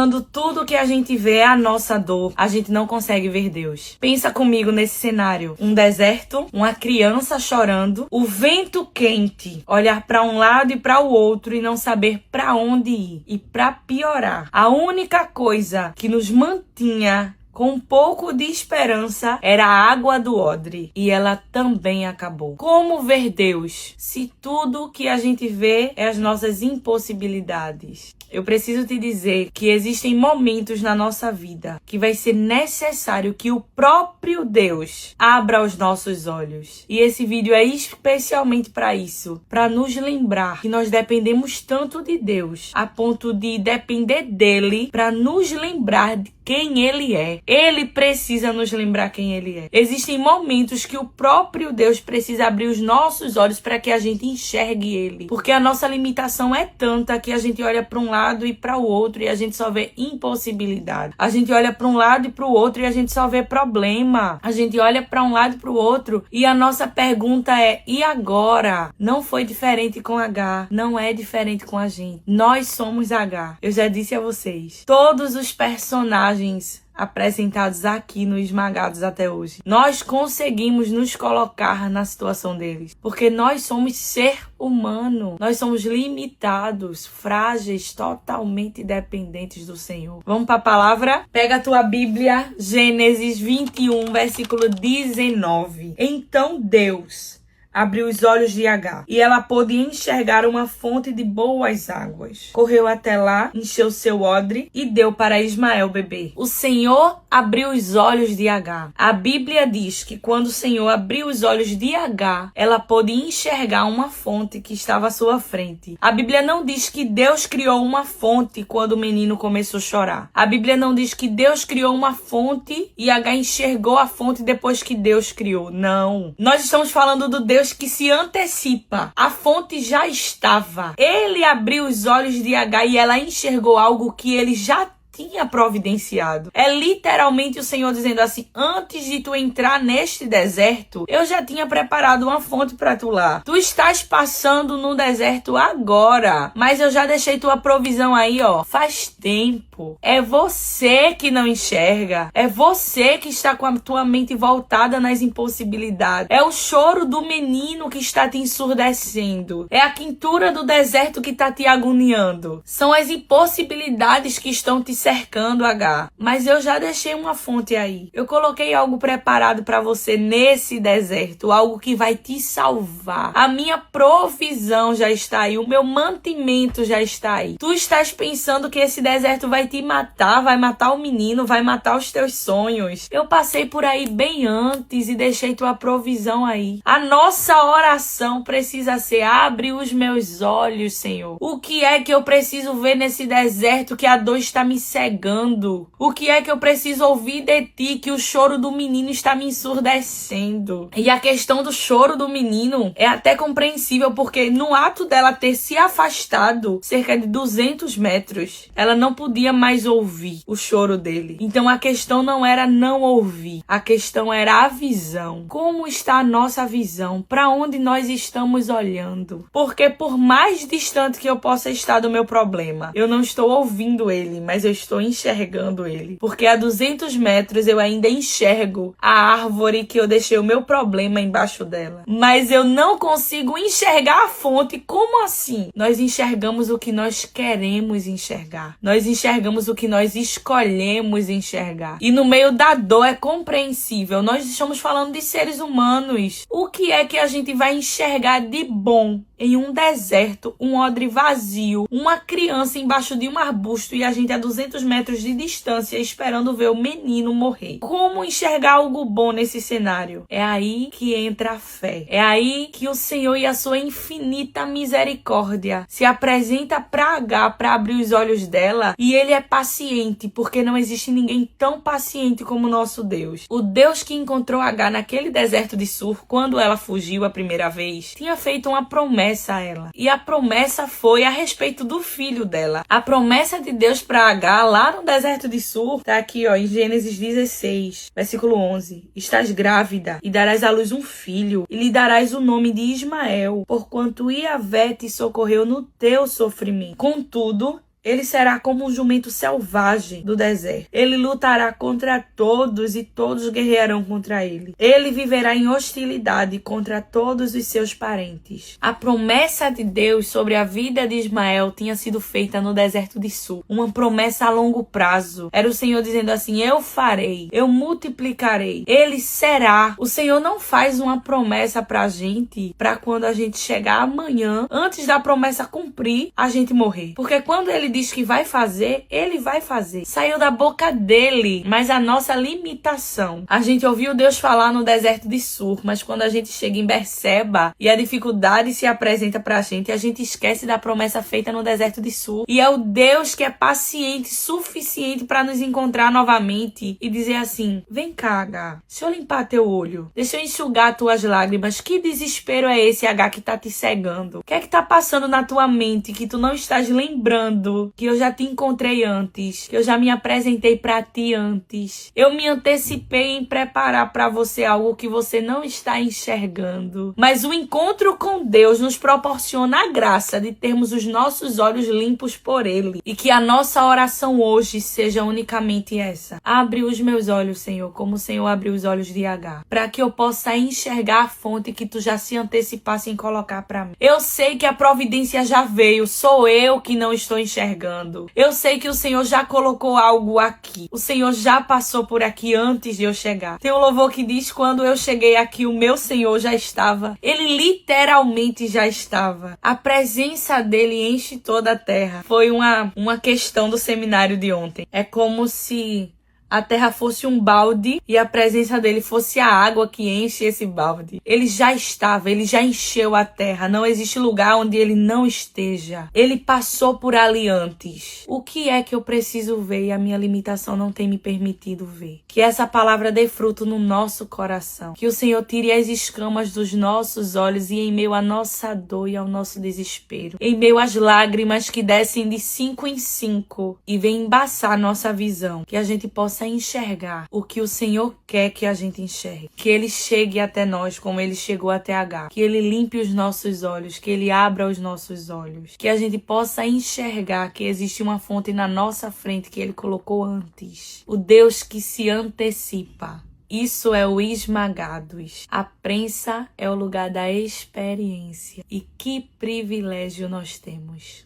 quando tudo que a gente vê é a nossa dor, a gente não consegue ver Deus. Pensa comigo nesse cenário. Um deserto, uma criança chorando, o vento quente, olhar para um lado e para o outro e não saber para onde ir. E para piorar, a única coisa que nos mantinha com um pouco de esperança era a água do odre, e ela também acabou. Como ver Deus se tudo que a gente vê é as nossas impossibilidades? Eu preciso te dizer que existem momentos na nossa vida que vai ser necessário que o próprio Deus abra os nossos olhos. E esse vídeo é especialmente para isso, para nos lembrar que nós dependemos tanto de Deus, a ponto de depender dele para nos lembrar de quem ele é. Ele precisa nos lembrar quem ele é. Existem momentos que o próprio Deus precisa abrir os nossos olhos para que a gente enxergue ele. Porque a nossa limitação é tanta que a gente olha para um lado e para o outro e a gente só vê impossibilidade. A gente olha para um lado e para o outro e a gente só vê problema. A gente olha para um lado e para o outro e a nossa pergunta é: e agora? Não foi diferente com H, não é diferente com a gente. Nós somos H. Eu já disse a vocês, todos os personagens apresentados aqui no Esmagados até hoje, nós conseguimos nos colocar na situação deles, porque nós somos ser humano, nós somos limitados, frágeis, totalmente dependentes do Senhor. Vamos para a palavra? Pega a tua Bíblia, Gênesis 21, versículo 19. Então Deus abriu os olhos de Agar, e ela pôde enxergar uma fonte de boas águas. Correu até lá, encheu seu odre e deu para Ismael beber. O Senhor abriu os olhos de Agar. A Bíblia diz que quando o Senhor abriu os olhos de Agar, ela pôde enxergar uma fonte que estava à sua frente. A Bíblia não diz que Deus criou uma fonte quando o menino começou a chorar. A Bíblia não diz que Deus criou uma fonte e Agar enxergou a fonte depois que Deus criou. Não. Nós estamos falando do Deus que se antecipa. A fonte já estava. Ele abriu os olhos de Agar e ela enxergou algo que ele já tinha providenciado. É literalmente o Senhor dizendo assim: antes de tu entrar neste deserto, eu já tinha preparado uma fonte para tu lá. Tu estás passando no deserto agora, mas eu já deixei tua provisão aí, ó, faz tempo. É você que não enxerga. É você que está com a tua mente voltada nas impossibilidades. É o choro do menino que está te ensurdecendo. É a quentura do deserto que está te agoniando. São as impossibilidades que estão te cercando, H. Mas eu já deixei uma fonte aí. Eu coloquei algo preparado para você nesse deserto, algo que vai te salvar. A minha provisão já está aí, o meu mantimento já está aí. Tu estás pensando que esse deserto vai te matar, vai matar o menino, vai matar os teus sonhos. Eu passei por aí bem antes e deixei tua provisão aí. A nossa oração precisa ser: abre os meus olhos, Senhor. O que é que eu preciso ver nesse deserto que a dor está me cegando? O que é que eu preciso ouvir de ti que o choro do menino está me ensurdecendo? E a questão do choro do menino é até compreensível, porque no ato dela ter se afastado cerca de 200 metros, ela não podia mais ouvir o choro dele. Então a questão não era não ouvir, a questão era a visão. Como está a nossa visão? Para onde nós estamos olhando? Porque por mais distante que eu possa estar do meu problema, eu não estou ouvindo ele, mas eu estou enxergando ele. Porque a 200 metros eu ainda enxergo a árvore que eu deixei o meu problema embaixo dela. Mas eu não consigo enxergar a fonte. Como assim? Nós enxergamos o que nós queremos enxergar. Nós enxergamos o que nós escolhemos enxergar. E no meio da dor é compreensível. Nós estamos falando de seres humanos. O que é que a gente vai enxergar de bom em um deserto, um odre vazio, uma criança embaixo de um arbusto e a gente a 200 metros de distância esperando ver o menino morrer? Como enxergar algo bom nesse cenário? É aí que entra a fé. É aí que o Senhor e a sua infinita misericórdia se apresenta para Agar, para abrir os olhos dela, e ele é paciente, porque não existe ninguém tão paciente como o nosso Deus. O Deus que encontrou Agar naquele deserto de Sur, quando ela fugiu a primeira vez, tinha feito uma promessa a ela. E a promessa foi a respeito do filho dela. A promessa de Deus para Agar lá no deserto de Sur, tá aqui, ó, em Gênesis 16, versículo 11. Estás grávida e darás à luz um filho e lhe darás o nome de Ismael, porquanto Iavé te socorreu no teu sofrimento. Contudo, Ele será como um jumento selvagem do deserto. Ele lutará contra todos e todos guerrearão contra ele. Ele viverá em hostilidade contra todos os seus parentes. A promessa de Deus sobre a vida de Ismael tinha sido feita no deserto de Sur. Uma promessa a longo prazo. Era o Senhor dizendo assim: eu farei, eu multiplicarei, ele será. O Senhor não faz uma promessa pra gente, pra quando a gente chegar amanhã, antes da promessa cumprir, a gente morrer. Porque quando ele diz que vai fazer, ele vai fazer. Saiu da boca dele, mas a nossa limitação. A gente ouviu Deus falar no deserto de Sur, mas quando a gente chega em Berseba e a dificuldade se apresenta pra gente, a gente esquece da promessa feita no deserto de Sur. E é o Deus que é paciente, suficiente pra nos encontrar novamente e dizer assim: vem cá, H, deixa eu limpar teu olho, deixa eu enxugar tuas lágrimas. Que desespero é esse, H, que tá te cegando? O que é que tá passando na tua mente que tu não estás lembrando que eu já te encontrei antes, que eu já me apresentei pra ti antes? Eu me antecipei em preparar pra você algo que você não está enxergando. Mas o encontro com Deus nos proporciona a graça de termos os nossos olhos limpos por Ele. E que a nossa oração hoje seja unicamente essa: abre os meus olhos, Senhor, como o Senhor abriu os olhos de H, para que eu possa enxergar a fonte que tu já se antecipasse em colocar para mim. Eu sei que a providência já veio, sou eu que não estou enxergando. Eu sei que o Senhor já colocou algo aqui. O Senhor já passou por aqui antes de eu chegar. Tem um louvor que diz: quando eu cheguei aqui, o meu Senhor já estava. Ele literalmente já estava. A presença dele enche toda a terra. Foi uma questão do seminário de ontem. É como se a terra fosse um balde e a presença dele fosse a água que enche esse balde. Ele já estava, ele já encheu a terra. Não existe lugar onde ele não esteja. Ele passou por ali antes. O que é que eu preciso ver e a minha limitação não tem me permitido ver? Que essa palavra dê fruto no nosso coração. Que o Senhor tire as escamas dos nossos olhos e em meio à nossa dor e ao nosso desespero, em meio às lágrimas que descem de 5 em 5 e vem embaçar nossa visão, que a gente possa enxergar o que o Senhor quer que a gente enxergue. Que Ele chegue até nós como Ele chegou até H. Que Ele limpe os nossos olhos, que Ele abra os nossos olhos. Que a gente possa enxergar que existe uma fonte na nossa frente que Ele colocou antes. O Deus que se antecipa. Isso é o esmagados. A prensa é o lugar da experiência. E que privilégio nós temos.